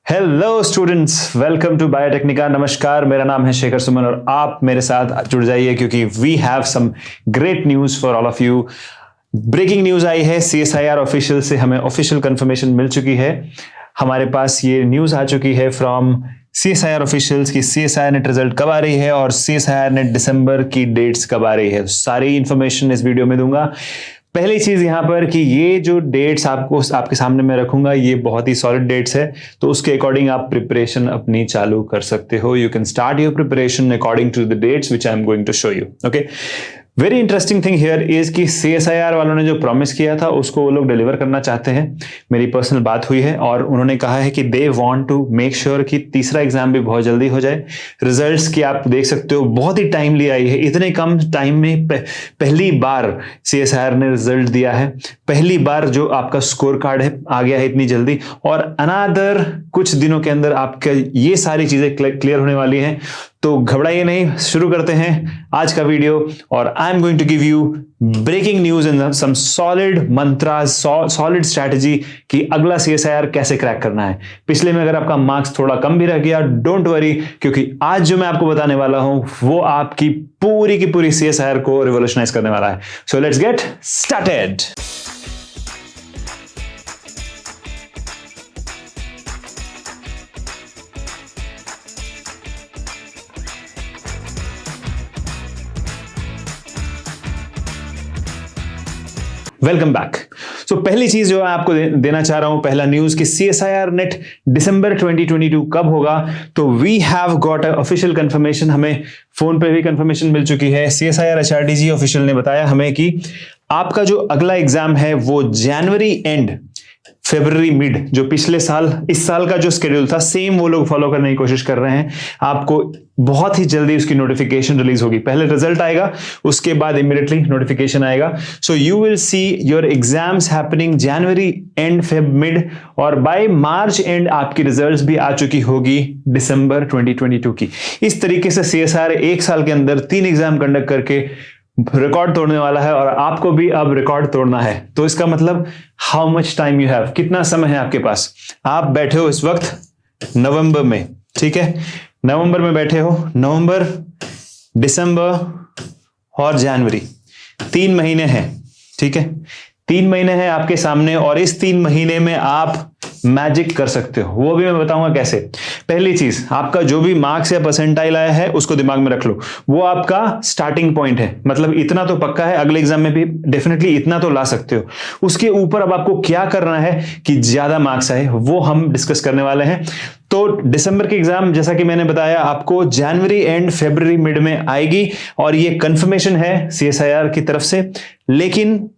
Hello students, welcome to Biotechnika. नमस्कार, मेरा नाम है शेखर सुमन और आप मेरे साथ जुड़ जाइए क्योंकि we have some great news for all of you. Breaking news आई है CSIR ऑफिशियल से, हमें ऑफिशियल कंफर्मेशन मिल चुकी है। हमारे पास ये न्यूज आ चुकी है फ्रॉम CSIR ऑफिशियल्स की CSIR नेट रिजल्ट कब आ रही है और CSIR नेट दिसंबर की डेट्स कब आ रही है। सारी इंफॉर्मेशन इस वीडियो में दूंगा। पहली चीज यहां पर कि ये जो डेट्स आपके सामने मैं रखूंगा ये बहुत ही सॉलिड डेट्स है, तो उसके अकॉर्डिंग आप प्रिपरेशन अपनी चालू कर सकते हो। You can start your preparation according to the dates which I am going to show you. Okay, very interesting thing here is कि CSIR वालों ने जो प्रॉमिस किया था उसको वो लोग डिलीवर करना चाहते हैं। मेरी पर्सनल बात हुई है और उन्होंने कहा है कि they want to make sure कि तीसरा एग्जाम भी बहुत जल्दी हो जाए। रिजल्ट्स की आप देख सकते हो बहुत ही टाइमली आई है। इतने कम टाइम में पहली बार CSIR ने रिजल्ट दिया है, पहली बार जो आपका स्कोर कार्ड है आ गया है इतनी जल्दी, और अनादर कुछ दिनों के अंदर आपका ये सारी चीजें क्लियर होने वाली हैं। तो घबराइए नहीं, शुरू करते हैं आज का वीडियो और I am going to give you breaking news and some solid mantras, solid strategy कि अगला CSIR कैसे क्रैक करना है। पिछले में अगर आपका मार्क्स थोड़ा कम भी रह गया, डोंट वरी, क्योंकि आज जो मैं आपको बताने वाला हूं वो आपकी पूरी की पूरी CSIR को रिवॉल्यूशनाइज करने वाला है। So let's get started. Welcome back. So पहली चीज जो मैं आपको देना चाह रहा हूं, पहला न्यूज कि CSIR नेट दिसंबर 2022 कब होगा, तो we have got a official confirmation. हमें फोन पे भी कंफर्मेशन मिल चुकी है। CSIR HRDG ऑफिशियल ने बताया हमें कि आपका जो अगला एग्जाम है वो जनवरी एंड फरवरी मिड, जो पिछले साल इस साल का जो शेड्यूल था सेम वो लोग फॉलो करने की कोशिश कर रहे हैं। आपको बहुत ही जल्दी उसकी नोटिफिकेशन रिलीज होगी। पहले रिजल्ट आएगा, उसके बाद इमीडिएटली नोटिफिकेशन आएगा। So you will see your exams happening January and Feb mid, और बाय मार्च एंड आपकी रिजल्ट्स भी आ चुकी होगी दिसंबर 2022 की। इस तरीके से CSIR एक साल के अंदर 3 एग्जाम कंडक्ट करके रिकॉर्ड तोड़ने वाला है और आपको भी अब रिकॉर्ड तोड़ना है। तो इसका मतलब how much time you have, कितना समय है आपके पास। आप बैठे हो इस वक्त नवंबर में, ठीक है, नवंबर में बैठे हो। नवंबर, दिसंबर और जनवरी, 3 महीने हैं, ठीक है, 3 महीने हैं आपके सामने और इस 3 महीने में आप मैजिक कर सकते हो। वो भी मैं बताऊंगा कैसे। पहली चीज, आपका जो भी मार्क्स या परसेंटाइल आया है उसको दिमाग में रख लो, वो आपका स्टार्टिंग पॉइंट है। मतलब इतना तो पक्का है, अगले एग्जाम में भी डेफिनेटली इतना तो ला सकते हो। उसके ऊपर अब आपको क्या करना है कि ज्यादा मार्क्स आए, वो हम डिस्कस करने वाले हैं। तो दिसंबर की एग्जाम जैसा कि मैंने बताया आपको जनवरी एंड फरवरी मिड में आएगी और ये कंफर्मेशन है CSIR की तरफ से। लेकिन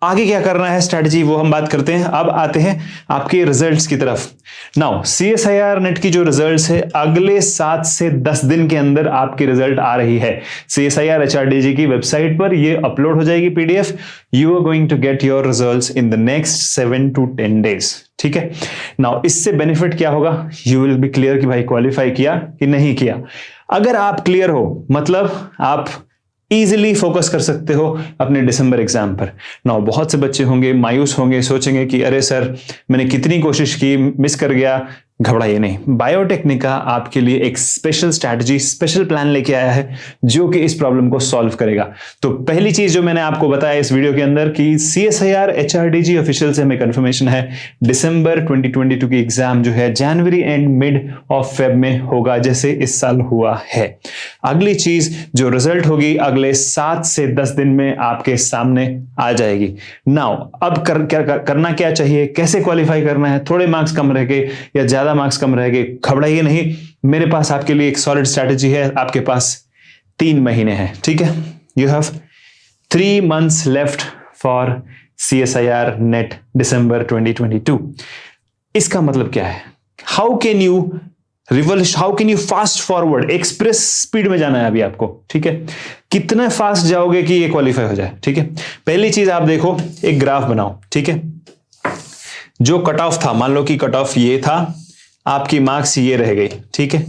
आगे क्या करना है स्ट्रैटेजी, वो हम बात करते हैं। अब आते हैं आपके रिजल्ट्स की तरफ। नाउ CSIR नेट की जो रिजल्ट्स है अगले 7 से 10 दिन के अंदर आपकी रिजल्ट आ रही है। CSIR HRDG की वेबसाइट पर ये अपलोड हो जाएगी PDF। You are going to get your results in the next 7 to 10 days, ठीक है। नाउ इससे बेनिफिट क्या होगा, यू विल बी क्लियर कि भाई क्वालिफाई किया कि नहीं किया। अगर आप क्लियर हो मतलब आप इजीली फोकस कर सकते हो अपने दिसंबर एग्जाम पर। नाउ बहुत से बच्चे होंगे मायूस होंगे, सोचेंगे कि अरे सर मैंने कितनी कोशिश की, मिस कर गया। घबराइए नहीं, बायोटेक्निका आपके लिए एक स्पेशल स्ट्रैटेजी, स्पेशल प्लान लेके आया है जो कि इस प्रॉब्लम को सॉल्व करेगा। तो पहली चीज जो मैंने आपको बताया इस वीडियो के अंदर कि CSIR HRDG ऑफिशियल से हमें कंफर्मेशन है दिसंबर 2022 की एग्जाम जो है जनवरी एंड मिड ऑफ फेब में होगा, जैसे इस साल हुआ है। अगली चीज जो रिजल्ट होगी अगले 7 से 10 दिन में आपके सामने आ जाएगी। नाउ अब करना क्या चाहिए, कैसे क्वालिफाई करना है। थोड़े मार्क्स कम रह गए या ज्यादा मार्क्स कम रह गए, घबराइए नहीं, मेरे पास आपके लिए एक सॉलिड स्ट्रैटेजी है। आपके पास 3 महीने हैं, ठीक है। You have 3 months left for CSIR NET December 2022। इसका मतलब क्या है, how can you fast forward, express speed में जाना है अभी आपको, ठीक है। कितना फास्ट जाओगे कि ये क्वालिफाई हो जाए, ठीक है। पहली चीज आप देखो, एक ग्राफ बनाओ, ठीक है। जो कट ऑफ था, मान लो कि कट ऑफ ये था, आपकी मार्क्स ये रह गई, ठीक है।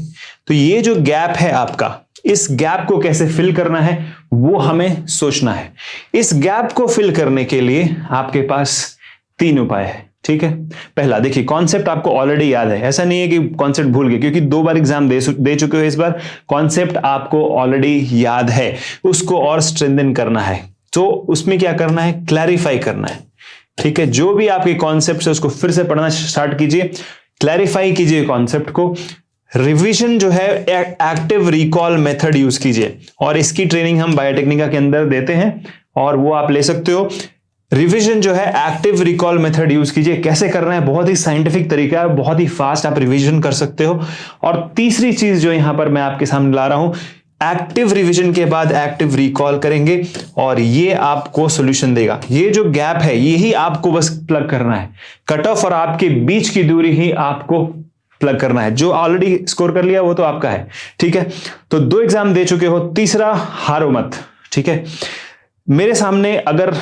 तो ये जो गैप है आपका, इस गैप को कैसे फिल करना है वो हमें सोचना है। इस गैप को फिल करने के लिए आपके पास 3 उपाय है। ठीक है। पहला देखिए, कॉन्सेप्ट आपको ऑलरेडी याद है, ऐसा नहीं है कि कॉन्सेप्ट भूल गए, क्योंकि 2 बार एग्जाम दे चुके हो इस बार। कॉन्सेप्ट आपको ऑलरेडी याद है, उसको और स्ट्रेंथन करना है। तो उसमें क्या करना है, क्लैरिफाई करना है, ठीक है। जो भी आपके कॉन्सेप्ट है उसको फिर से पढ़ना स्टार्ट कीजिए, क्लैरिफाई कीजिए कॉन्सेप्ट को। रिवीजन जो है एक्टिव रिकॉल मेथड यूज कीजिए, और इसकी ट्रेनिंग हम बायोटेक्निका के अंदर देते हैं और वो आप ले सकते हो। रिवीजन जो है एक्टिव रिकॉल मेथड यूज कीजिए। कैसे करना है, बहुत ही साइंटिफिक तरीका है, बहुत ही फास्ट आप रिवीजन कर सकते हो। और तीसरी चीज जो यहां पर मैं आपके सामने ला रहा हूं, एक्टिव रिवीजन के बाद एक्टिव रिकॉल करेंगे और ये आपको सॉल्यूशन देगा। ये जो गैप है यही आपको बस प्लग करना है, कट ऑफ और आपके बीच की दूरी ही आपको प्लग करना है। जो ऑलरेडी स्कोर कर लिया वो तो आपका है, ठीक है। तो 2 एग्जाम दे चुके हो, तीसरा हारो मत, ठीक है। मेरे सामने अगर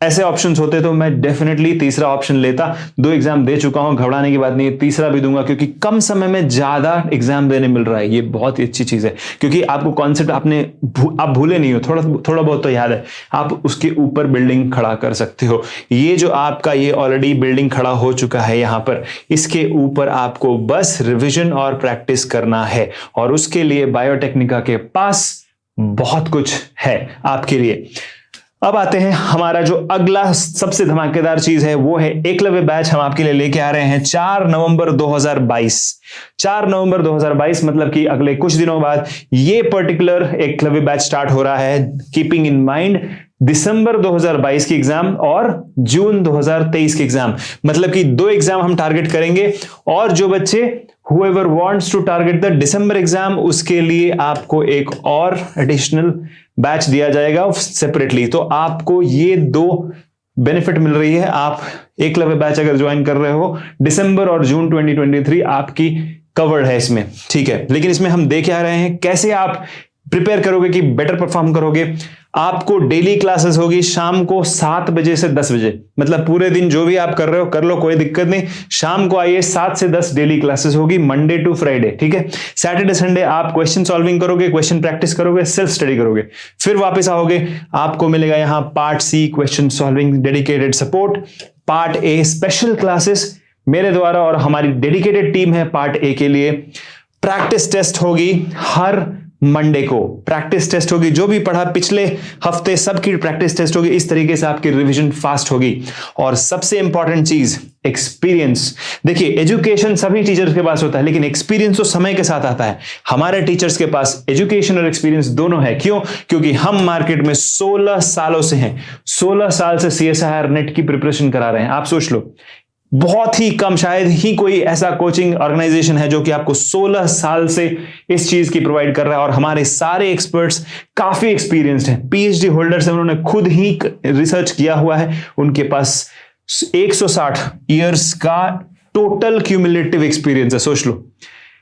ऐसे ऑप्शंस होते तो मैं डेफिनेटली तीसरा ऑप्शन लेता। 2 एग्जाम दे चुका हूं, घबराने की बात नहीं है, तीसरा भी दूंगा, क्योंकि कम समय में ज्यादा एग्जाम देने मिल रहा है। ये बहुत ही अच्छी चीज है, क्योंकि आपको कॉन्सेप्ट आप भूले नहीं हो, थोड़ा बहुत तो याद है, आप उसके ऊपर बिल्डिंग खड़ा कर सकते हो। ये जो आपका ये ऑलरेडी बिल्डिंग खड़ा हो चुका है यहां पर, इसके ऊपर आपको बस रिविजन और प्रैक्टिस करना है, और उसके लिए बायोटेक्निका के पास बहुत कुछ है आपके लिए। अब आते हैं, हमारा जो अगला सबसे धमाकेदार चीज है वो है एकलव्य बैच। हम आपके लिए लेके आ रहे हैं 4 नवंबर 2022। 4 नवंबर 2022 मतलब कि अगले कुछ दिनों बाद ये पर्टिकुलर एकलव्य बैच स्टार्ट हो रहा है, कीपिंग इन माइंड दिसंबर 2022 की एग्जाम और जून 2023 की एग्जाम, मतलब कि 2 एग्जाम हम टारगेट करेंगे। और जो बच्चे whoever wants to target the December exam, उसके लिए आपको एक और एडिशनल बैच दिया जाएगा सेपरेटली। तो आपको ये 2 बेनिफिट मिल रही है। आप एकलव्य बैच अगर ज्वाइन कर रहे हो, दिसंबर और जून 2023 आपकी कवर्ड है इसमें, ठीक है। लेकिन इसमें हम देख आ रहे हैं कैसे आप प्रिपेयर करोगे कि बेटर परफॉर्म करोगे। आपको डेली क्लासेस होगी शाम को 7 बजे से 10 बजे, मतलब पूरे दिन जो भी आप कर रहे हो कर लो, कोई दिक्कत नहीं। शाम को आइए, 7 से 10 डेली क्लासेस होगी, मंडे टू फ्राइडे, ठीक है। सैटरडे संडे आप क्वेश्चन सॉल्विंग करोगे, क्वेश्चन प्रैक्टिस करोगे, सेल्फ स्टडी करोगे, फिर वापस आओगे। आपको मिलेगा यहां part C question solving dedicated support, part A special classes मेरे द्वारा और हमारी डेडिकेटेड टीम है पार्ट ए के लिए। प्रैक्टिस टेस्ट होगी हर मंडे को, प्रैक्टिस टेस्ट होगी, जो भी पढ़ा पिछले हफ्ते सबकी प्रैक्टिस टेस्ट होगी। इस तरीके से आपकी रिवीजन फास्ट होगी। और सबसे इंपॉर्टेंट चीज एक्सपीरियंस। देखिए, एजुकेशन सभी टीचर्स के पास होता है, लेकिन एक्सपीरियंस तो समय के साथ आता है। हमारे टीचर्स के पास एजुकेशन और एक्सपीरियंस दोनों है। क्यों? क्योंकि हम मार्केट में 16 सालों से हैं, 16 साल से CSIR नेट की प्रिपरेशन करा रहे हैं। आप सोच लो, बहुत ही कम, शायद ही कोई ऐसा कोचिंग ऑर्गेनाइजेशन है जो कि आपको 16 साल से इस चीज की प्रोवाइड कर रहा है। और हमारे सारे एक्सपर्ट्स काफी एक्सपीरियंस्ड हैं, PhD होल्डर्स हैं, उन्होंने खुद ही रिसर्च किया हुआ है। उनके पास 160 इयर्स का टोटल क्यूमुलेटिव एक्सपीरियंस है। सोच लो,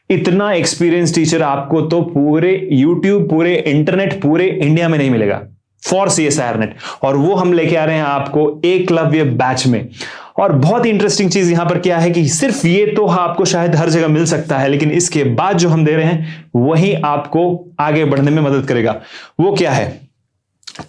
इतना एक्सपीरियंस टीचर आपको तो पूरे YouTube, पूरे इंटरनेट, पूरे इंडिया में नहीं मिलेगा फॉर CSIR नेट। और वो हम लेके आ रहे हैं आपको एकलव्य बैच में। और बहुत ही इंटरेस्टिंग चीज यहां पर क्या है कि सिर्फ ये तो आपको शायद हर जगह मिल सकता है, लेकिन इसके बाद जो हम दे रहे हैं वही आपको आगे बढ़ने में मदद करेगा। वो क्या है?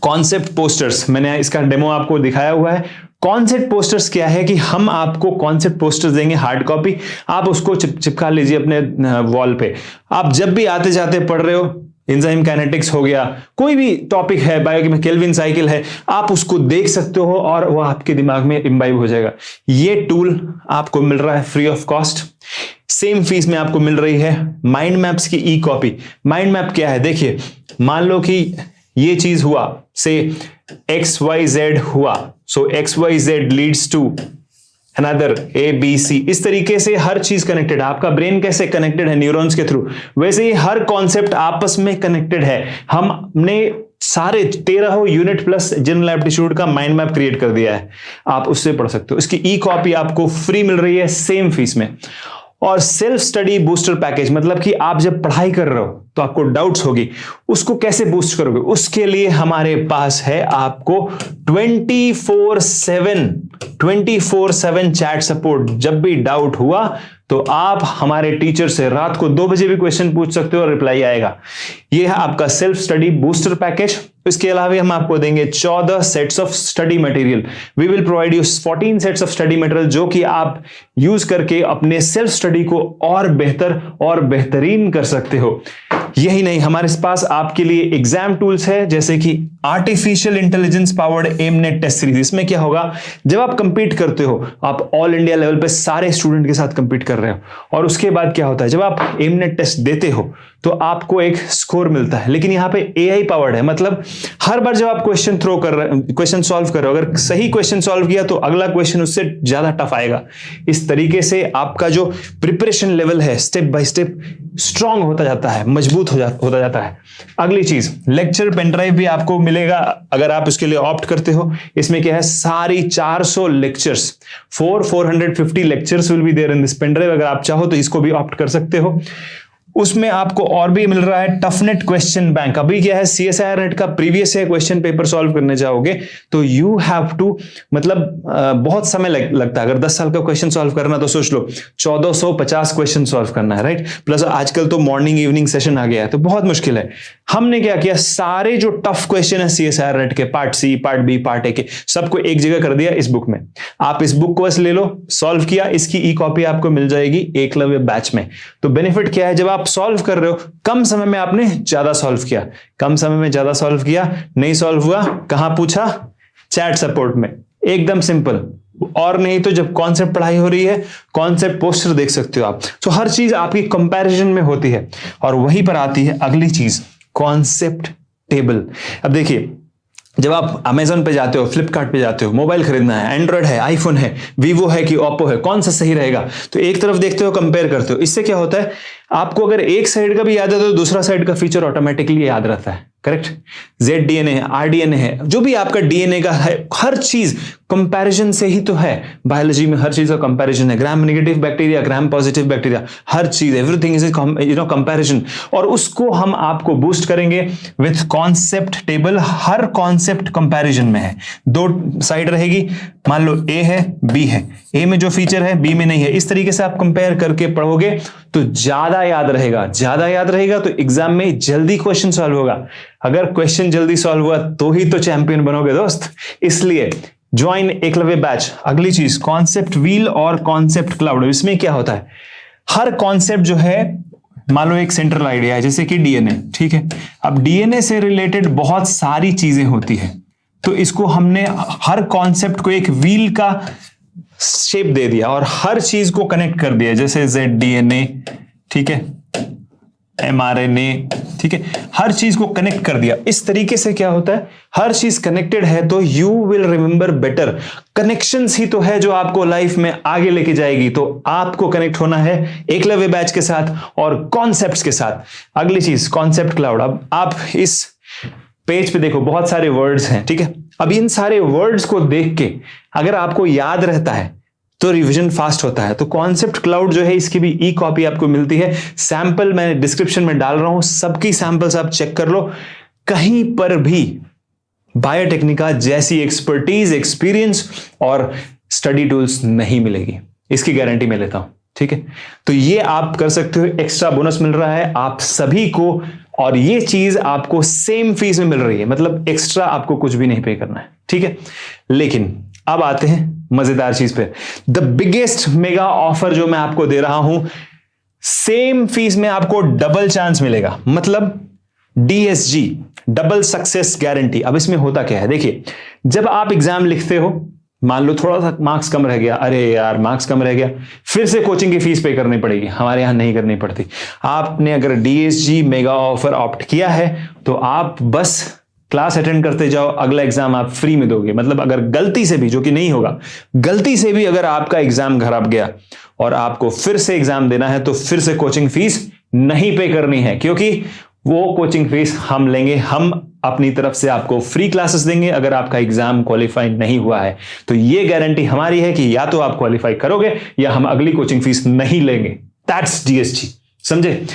Concept posters. मैंने इसका डेमो आपको दिखाया हुआ है। कॉन्सेप्ट पोस्टर्स क्या है कि हम आपको कॉन्सेप्ट पोस्टर्स देंगे, हार्ड कॉपी, आप उसको चिपका लीजिए अपने वॉल पे। आप जब भी आते जाते पढ़ रहे हो, एंजाइम काइनेटिक्स हो गया, कोई भी टॉपिक है, बायोकेमिस्ट्री, केल्विन साइकिल है, आप उसको देख सकते हो और वो आपके दिमाग में इम्बाइब हो जाएगा। ये टूल आपको मिल रहा है free of cost, same fees में आपको मिल रही है। माइंड मैप्स की ई कॉपी। माइंड मैप क्या है? देखिए, मान लो कि ये चीज हुआ, से XYZ हुआ, so XYZ leads to another ABC। इस तरीके से हर चीज कनेक्टेड है। आपका ब्रेन कैसे कनेक्टेड है न्यूरॉन्स के थ्रू, वैसे ही हर कॉन्सेप्ट आपस में कनेक्टेड है। हमने सारे 13 यूनिट प्लस जनरल एप्टीट्यूड का माइंड मैप क्रिएट कर दिया है, आप उससे पढ़ सकते हो। इसकी ई कॉपी आपको फ्री मिल रही है सेम फीस में। और सेल्फ स्टडी बूस्टर पैकेज, मतलब कि आप जब पढ़ाई कर रहे हो तो आपको डाउट्स होगी, उसको कैसे बूस्ट करोगे, उसके लिए हमारे पास है आपको 24/7 चैट सपोर्ट। जब भी डाउट हुआ तो आप हमारे टीचर से रात को 2 बजे भी क्वेश्चन पूछ सकते हो और रिप्लाई आएगा। यह है आपका सेल्फ स्टडी बूस्टर पैकेज। इसके अलावा हम आपको देंगे 14 sets of study material. We will provide you 14 sets of study material जो कि आप यूज करके अपने सेल्फ स्टडी को और बेहतर और बेहतरीन कर सकते हो। यही नहीं, हमारे पास आपके लिए एग्जाम टूल्स है, जैसे कि आर्टिफिशियल इंटेलिजेंस पावर्ड एमनेट टेस्ट सीरीज। इसमें क्या होगा, जब आप कंपीट करते हो, आप ऑल इंडिया लेवल पे सारे स्टूडेंट के साथ कंपीट कर रहे हो, और उसके बाद क्या होता है, जब आप एमनेट टेस्ट देते हो तो आपको एक स्कोर मिलता है। लेकिन यहां पे एआई पावर्ड है, मतलब हर बार जब आप क्वेश्चन थ्रो कर रहे हो, क्वेश्चन सॉल्व कर रहे हो, अगर सही क्वेश्चन सॉल्व किया तो अगला क्वेश्चन उससे ज्यादा टफ आएगा। इस तरीके से आपका जो प्रिपरेशन लेवल है स्टेप बाय स्टेप स्ट्रांग होता जाता है, मजबूत होता जाता है। अगली चीज, लेक्चर पेनड्राइव भी आपको मिलेगा अगर आप उसके लिए ऑप्ट करते हो। इसमें क्या है, सारी 400 lectures, 450 lectures will be there in this pendrive. अगर आप चाहो तो इसको भी ऑप्ट कर सकते हो। उसमें आपको और भी मिल रहा है टफनेट क्वेश्चन बैंक। अभी क्या है, CSIR नेट का previous year question paper solve करने जाओगे तो यू हैव टू, मतलब बहुत समय लगता है। अगर 10 साल का क्वेश्चन सॉल्व करना तो सोच लो 1450 क्वेश्चन सॉल्व करना है, राइट। प्लस आजकल तो मॉर्निंग इवनिंग सेशन आ गया है, तो बहुत मुश्किल है। हमने क्या किया, सारे जो टफ क्वेश्चन है CSIR नेट के, part C, part B, part A के, सबको एक जगह कर दिया इस बुक में। आप इस बुक को बस ले लो, सॉल्व किया, इसकी ई कॉपी आपको मिल जाएगी एकलव्य बैच में। तो बेनिफिट क्या है, जब आप सॉल्व कर रहे हो, कम समय में आपने ज्यादा सॉल्व किया, कम समय में ज्यादा सॉल्व किया, नहीं सॉल्व हुआ कहां पूछा, चैट सपोर्ट में, एकदम सिंपल। और नहीं तो जब कॉन्सेप्ट पढ़ाई हो रही है, कॉन्सेप्ट पोस्टर देख सकते हो आप। तो हर चीज आपकी कंपैरिजन में होती है। और वहीं पर आती है अगली चीज, कॉन्सेप्ट टेबल। अब देखिए, जब आप अमेजन पे जाते हो, फ्लिपकार्ट पे जाते हो, मोबाइल खरीदना है, एंड्रॉइड है, आईफोन है, वीवो है कि ओप्पो है, कौन सा सही रहेगा, तो एक तरफ देखते हो, कंपेयर करते हो। इससे क्या होता है, आपको अगर एक साइड का भी याद है तो दूसरा साइड का फीचर ऑटोमेटिकली याद रहता है, करेक्ट। ZDNA है, RDNA है, जो भी आपका DNA का है, हर चीज कंपैरिजन से ही तो है। बायोलॉजी में हर चीज का कंपैरिजन है, gram negative bacteria, gram positive bacteria, हर चीज, एवरीथिंग इज कंपैरिजन। और उसको हम आपको बूस्ट करेंगे with concept table. Her concept comparison में है, दो साइड रहेगी, मान लो A है, B है, A में जो फीचर है B में नहीं है। इस तरीके से आप कंपेयर करके पढ़ोगे तो ज्यादा याद रहेगा, ज्यादा याद रहेगा तो एग्जाम में जल्दी क्वेश्चन सॉल्व होगा। अगर क्वेश्चन जल्दी सॉल्व हुआ तो ही तो चैंपियन बनोगे दोस्त। इसलिए ज्वाइन एकलव्य बैच। अगली चीज, कॉन्सेप्ट व्हील और कॉन्सेप्ट क्लाउड। इसमें क्या होता है, हर कॉन्सेप्ट जो है, मान लो एक सेंट्रल आइडिया है, जैसे कि DNA, ठीक है। अब DNA से रिलेटेड बहुत सारी चीजें होती है, तो इसको हमने हर कॉन्सेप्ट को एक व्हील का शेप दे दिया और हर चीज को कनेक्ट कर दिया, जैसे ZDNA, ठीक है, mRNA, ठीक है, हर चीज को कनेक्ट कर दिया। इस तरीके से क्या होता है, हर चीज कनेक्टेड है तो you will remember better. Connections ही तो है जो आपको लाइफ में आगे लेके जाएगी। तो आपको कनेक्ट होना है एकलव्य बैच के साथ और कॉन्सेप्ट्स के साथ। अगली चीज, कॉन्सेप्ट क्लाउड। अब आप इस पेज पे देखो, बहुत सारे वर्ड्स हैं, ठीक है। अब इन सारे वर्ड्स को देख के अगर आपको याद रहता है तो रिवीजन फास्ट होता है। तो कॉन्सेप्ट क्लाउड जो है, इसकी भी ई कॉपी आपको मिलती है। सैंपल मैं डिस्क्रिप्शन में डाल रहा हूं, सबकी सैंपल्स आप चेक कर लो। कहीं पर भी बायोटेक्निका जैसी एक्सपर्टीज, एक्सपीरियंस और स्टडी टूल्स नहीं मिलेगी, इसकी गारंटी मैं लेता हूं, ठीक है। तो ये आप कर सकते हो, एक्स्ट्रा बोनस मिल रहा है आप सभी को, और ये चीज आपको सेम फीस में मिल रही है, मतलब एक्स्ट्रा आपको कुछ भी नहीं पे करना है, ठीक है। लेकिन अब आते हैं मजेदार चीज पे, द बिगेस्ट मेगा ऑफर जो मैं आपको दे रहा हूं, सेम फीस में आपको डबल चांस मिलेगा, मतलब DSG, डबल सक्सेस गारंटी। अब इसमें होता क्या है, देखिए, जब आप एग्जाम लिखते हो, मान लो थोड़ा सा मार्क्स कम रह गया, अरे यार मार्क्स कम रह गया, फिर से कोचिंग की फीस पे करनी पड़ेगी। हमारे यहां नहीं करनी पड़ती। आपने अगर DSG मेगा ऑफर ऑप्ट किया है तो आप बस क्लास अटेंड करते जाओ, अगला एग्जाम आप फ्री में दोगे। मतलब अगर गलती से भी, जो कि नहीं होगा, गलती से भी अगर आपका एग्जाम खराब गया और आपको फिर से एग्जाम देना है तो फिर से कोचिंग फीस नहीं पे करनी है, क्योंकि वो कोचिंग फीस हम लेंगे। हम अपनी तरफ से आपको फ्री क्लासेस देंगे अगर आपका एग्जाम क्वालिफाई नहीं हुआ है। तो ये गारंटी हमारी है कि या तो आप क्वालिफाई करोगे या हम अगली कोचिंग फीस नहीं लेंगे। दैट्स DSG, समझे।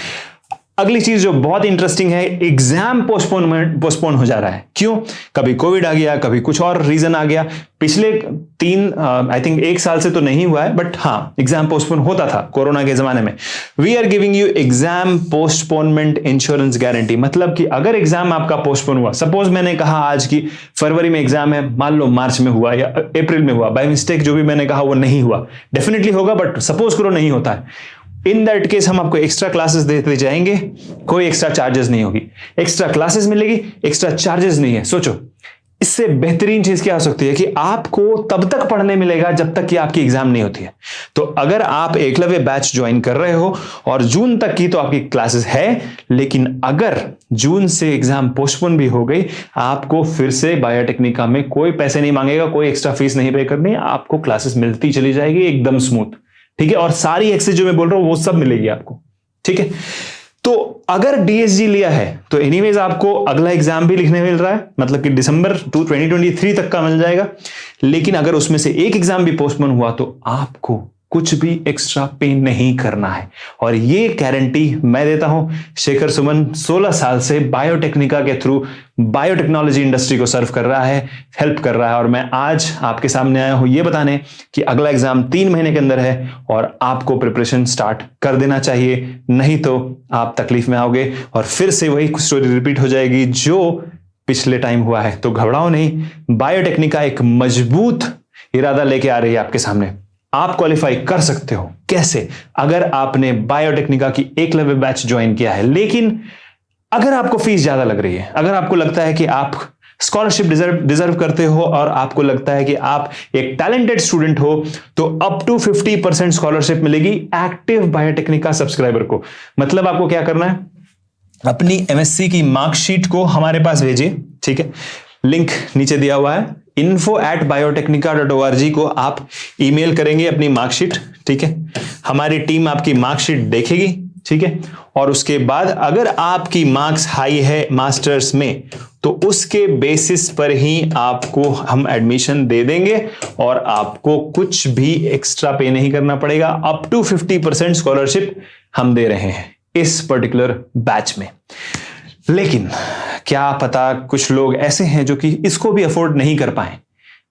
अगली चीज जो बहुत इंटरेस्टिंग है, एग्जाम पोस्टपोन हो जा रहा है। क्यों? कभी कोविड आ गया, कभी कुछ और रीजन आ गया। पिछले आई थिंक 1 साल से तो नहीं हुआ है, बट हाँ एग्जाम पोस्टपोन होता था कोरोना के जमाने में। We are giving you exam postponement insurance guarantee. मतलब कि अगर एग्जाम आपका पोस्टपोन हुआ, सपोज मैंने कहा आज की फरवरी में एग्जाम है, मान लो मार्च में हुआ या अप्रैल में हुआ, बाय मिस्टेक जो भी मैंने कहा वो नहीं हुआ, डेफिनेटली होगा बट सपोज करो नहीं होता है, इन दैट केस हम आपको एक्स्ट्रा क्लासेस देते जाएंगे, कोई एक्स्ट्रा चार्जेस नहीं होगी। एक्स्ट्रा क्लासेस मिलेगी, एक्स्ट्रा चार्जेस नहीं है। सोचो इससे बेहतरीन चीज क्या हो सकती है कि आपको तब तक पढ़ने मिलेगा जब तक कि आपकी एग्जाम नहीं होती है। तो अगर आप एकलव्य बैच ज्वाइन कर रहे हो और जून तक की तो आपकी क्लासेस है, लेकिन अगर जून से एग्जाम पोस्टपोन भी हो गई, आपको फिर से बायोटेक्निका में कोई पैसे नहीं मांगेगा, कोई एक्स्ट्रा फीस नहीं पे करनी, आपको क्लासेस मिलती चली जाएगी एकदम स्मूथ। ठीक है, और सारी एक्सेस जो मैं बोल रहा हूं वो सब मिलेगी आपको। ठीक है, तो अगर डीएसजी लिया है तो एनीवेज आपको अगला एग्जाम भी लिखने मिल रहा है, मतलब कि दिसंबर 2023 तक का मिल जाएगा। लेकिन अगर उसमें से एक एग्जाम भी पोस्टपोन हुआ तो आपको कुछ भी एक्स्ट्रा पे नहीं करना है। और ये गारंटी मैं देता हूं। शेखर सुमन 16 साल से बायोटेक्निका के थ्रू बायोटेक्नोलॉजी इंडस्ट्री को सर्व कर रहा है, हेल्प कर रहा है, और मैं आज आपके सामने आया हूं ये बताने कि अगला एग्जाम 3 महीने के अंदर है और आपको प्रिपरेशन स्टार्ट कर देना चाहिए, नहीं तो आप तकलीफ में आओगे और फिर से वही स्टोरी रिपीट हो जाएगी जो पिछले टाइम हुआ है। तो घबराओ नहीं, बायोटेक्निका एक मजबूत इरादा लेके आ रही है आपके सामने। आप क्वालिफाई कर सकते हो। कैसे? अगर आपने बायोटेक्निका की एकलव्य बैच ज्वाइन किया है, लेकिन अगर आपको फीस ज्यादा लग रही है, अगर आपको लगता है कि आप स्कॉलरशिप डिजर्व करते हो और आपको लगता है कि आप एक टैलेंटेड स्टूडेंट हो, तो अप टू 50% स्कॉलरशिप मिलेगी एक्टिव बायोटेक्निका सब्सक्राइबर को। मतलब आपको क्या करना है, अपनी एमएससी की मार्कशीट को हमारे पास भेजिए। ठीक है, लिंक नीचे दिया हुआ है, info@biotechnica.org को आप ईमेल करेंगे अपनी मार्कशीट। ठीक है, हमारी टीम आपकी मार्कशीट देखेगी। ठीक है, और उसके बाद अगर आपकी मार्क्स हाई है मास्टर्स में, तो उसके बेसिस पर ही आपको हम एडमिशन दे देंगे और आपको कुछ भी एक्स्ट्रा पे नहीं करना पड़ेगा। अप टू 50% स्कॉलरशिप हम दे रहे हैं इस पर्टिकुलर बैच में। लेकिन क्या पता कुछ लोग ऐसे हैं जो कि इसको भी अफोर्ड नहीं कर पाए,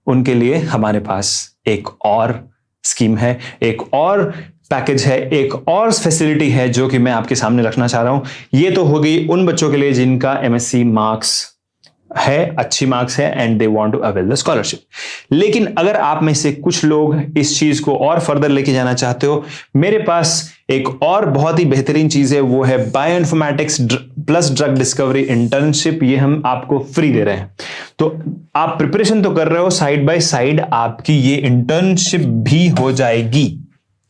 उनके लिए हमारे पास एक और स्कीम है, एक और पैकेज है, एक और फैसिलिटी है जो कि मैं आपके सामने रखना चाह रहा हूं। ये तो हो गई उन बच्चों के लिए जिनका एमएससी मार्क्स है, अच्छी मार्क्स है and they want to avail the scholarship. लेकिन अगर आप में से कुछ लोग इस चीज को और फर्दर लेके जाना चाहते हो, मेरे पास एक और बहुत ही बेहतरीन चीज है, वो है bioinformatics plus drug discovery internship. ये हम आपको फ्री दे रहे हैं। तो आप प्रिपरेशन तो कर रहे हो, साइड बाय साइड आपकी ये इंटर्नशिप भी हो जाएगी।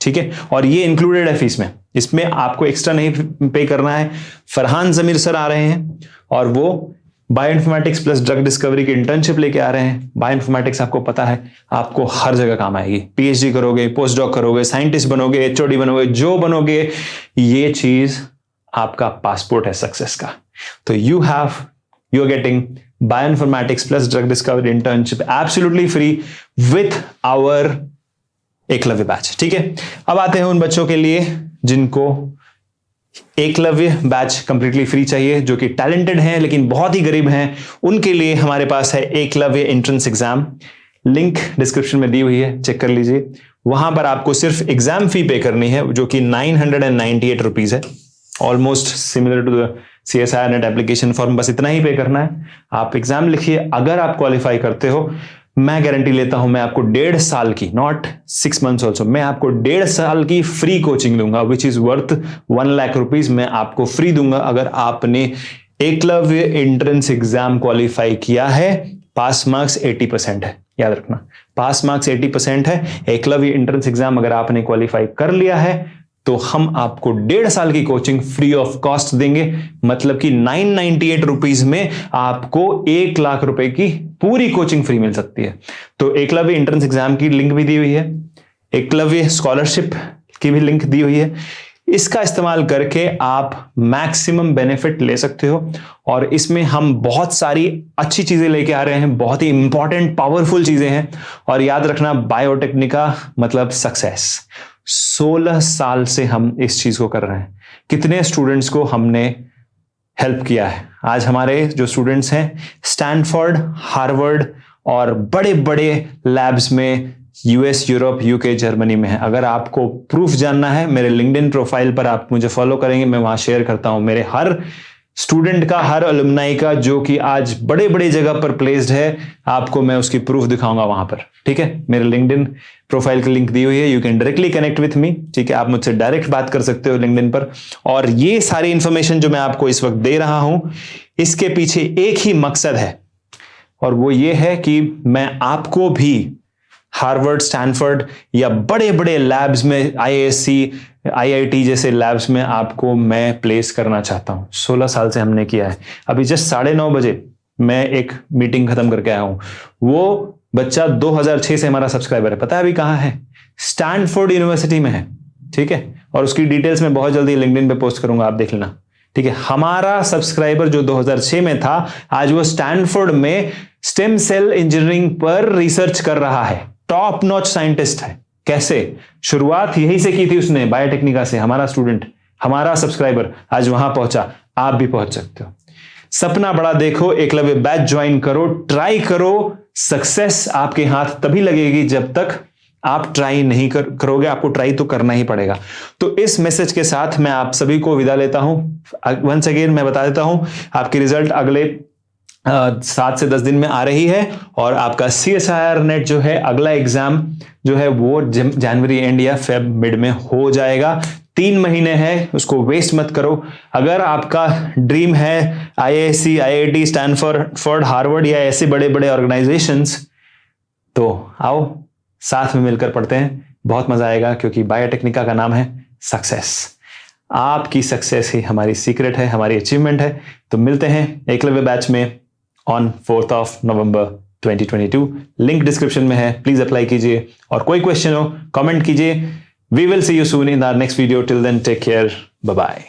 ठीक है, और ये इंक्लूडेड है फीस में, इसमें आपको एक्स्ट्रा नहीं पे करना है। फरहान जमीर सर आ रहे हैं और वो बायोइन्फॉर्मेटिक्स प्लस ड्रग डिस्कवरी की इंटर्नशिप लेके आ रहे हैं। बायोइन्फॉर्मेटिक्स आपको पता है आपको हर जगह काम आएगी। पीएचडी करोगे, पोस्ट डॉक करोगे, साइंटिस्ट बनोगे, एचओडी बनोगे, जो बनोगे, ये चीज आपका पासपोर्ट है सक्सेस का। तो you are getting bioinformatics plus drug discovery internship absolutely free with our Eklavya batch. ठीक है, अब आते हैं उन बच्चों के लिए जिनको एकलव्य बैच कंप्लीटली फ्री चाहिए, जो कि टैलेंटेड हैं लेकिन बहुत ही गरीब हैं। उनके लिए हमारे पास है Eklavya entrance exam. Link description में दी हुई है, चेक कर लीजिए। वहां पर आपको सिर्फ एग्जाम फी पे करनी है जो कि 998 रुपीज है, almost similar to the CSIR net application form. बस इतना ही पे करना है। आप एग्जाम लिखिए, अगर आप क्वालिफाई करते हो, मैं गारंटी लेता हूं, मैं आपको 1.5 साल की, नॉट 6 months ऑल्सो, मैं आपको 1.5 साल की फ्री कोचिंग दूंगा, which is worth 1 lakh rupees मैं आपको फ्री दूंगा अगर आपने एकलव्य एंट्रेंस एग्जाम क्वालिफाई किया है। पास मार्क्स 80% है, याद रखना, पास मार्क्स 80% है। एकलव्य एंट्रेंस एग्जाम अगर आपने क्वालिफाई कर लिया है तो हम आपको 1.5 साल की कोचिंग फ्री ऑफ कॉस्ट देंगे। मतलब कि 998 रुपीज में आपको 1 लाख रुपए की पूरी कोचिंग फ्री मिल सकती है। तो एकलव्य एंट्रेंस एग्जाम की लिंक भी दी हुई है, एकलव्य स्कॉलरशिप की भी लिंक दी हुई है। इसका इस्तेमाल करके आप मैक्सिमम बेनिफिट ले सकते हो। और इसमें हम बहुत सारी अच्छी चीजें लेके आ रहे हैं, बहुत ही इंपॉर्टेंट पावरफुल चीजें हैं। और याद रखना, बायोटेक्निका मतलब सक्सेस। 16 साल से हम इस चीज को कर रहे हैं। कितने स्टूडेंट्स को हमने हेल्प किया है। आज हमारे जो स्टूडेंट्स हैं स्टैनफोर्ड, हार्वर्ड और बड़े बड़े लैब्स में यूएस, यूरोप, यूके, जर्मनी में है। अगर आपको प्रूफ जानना है, मेरे लिंक्डइन प्रोफाइल पर आप मुझे फॉलो करेंगे, मैं वहां शेयर करता हूं मेरे हर स्टूडेंट का, हर अलुमनाई का जो कि आज बड़े बड़े जगह पर प्लेस्ड है, आपको मैं उसकी प्रूफ दिखाऊंगा वहां पर। ठीक है, मेरे लिंक्डइन प्रोफाइल की लिंक दी हुई है, you can directly connect with me. ठीक है, आप मुझसे डायरेक्ट बात कर सकते हो लिंक्डइन पर। और ये सारी इंफॉर्मेशन जो मैं आपको इस वक्त दे रहा हूं, इसके पीछे एक ही मकसद है, और वो ये है कि मैं आपको भी हार्वर्ड, स्टैनफोर्ड या बड़े बड़े लैब्स में, आईआईएससी, आईआईटी जैसे लैब्स में आपको मैं प्लेस करना चाहता हूं। 16 साल से हमने किया है। अभी जस्ट 9:30 बजे मैं एक मीटिंग खत्म करके आया हूं। वो बच्चा 2006 से हमारा सब्सक्राइबर है। पता है अभी कहां है? स्टैनफोर्ड यूनिवर्सिटी में है। ठीक है, और उसकी डिटेल्स मैं बहुत जल्दी लिंक्डइन पे पोस्ट करूंगा, आप देख लेना। ठीक है, हमारा सब्सक्राइबर जो 2006 में था, आज वो स्टैनफोर्ड में स्टेम सेल इंजीनियरिंग पर रिसर्च कर रहा है। टॉप नॉच साइंटिस्ट है। कैसे? शुरुआत यहीं से की थी उसने, बायोटेक्निका से। हमारा स्टूडेंट, हमारा सब्सक्राइबर आज वहां पहुंचा। आप भी पहुंच सकते हो। सपना बड़ा देखो, एकलव्य बैच ज्वाइन करो, ट्राई करो। सक्सेस आपके हाथ तभी लगेगी जब तक आप ट्राई नहीं करोगे। आपको ट्राई तो करना ही पड़ेगा। तो इस मैसेज के साथ मैं आप सभी को विदा लेता हूं। वंस अगेन मैं बता देता हूं, आपकी रिजल्ट अगले 7 से 10 दिन में आ रही है, और आपका CSIR नेट जो है, अगला एग्जाम जो है वो जनवरी एंड या फेब मिड में हो जाएगा। 3 महीने हैं, उसको वेस्ट मत करो। अगर आपका ड्रीम है IISc, IIT, स्टैनफोर्ड, हार्वर्ड या ऐसे बड़े बड़े ऑर्गेनाइजेशंस, तो आओ साथ में मिलकर पढ़ते हैं। बहुत मजा आएगा, क्योंकि बायोटेक्निका का नाम है सक्सेस। आपकी सक्सेस ही हमारी सीक्रेट है, हमारी अचीवमेंट है। तो मिलते हैं एकलव्य बैच में on 4th of November 2022। Link description में है, प्लीज अप्लाई कीजिए। और कोई क्वेश्चन हो कमेंट कीजिए। We will see you soon in our next video. Till then take care, bye bye.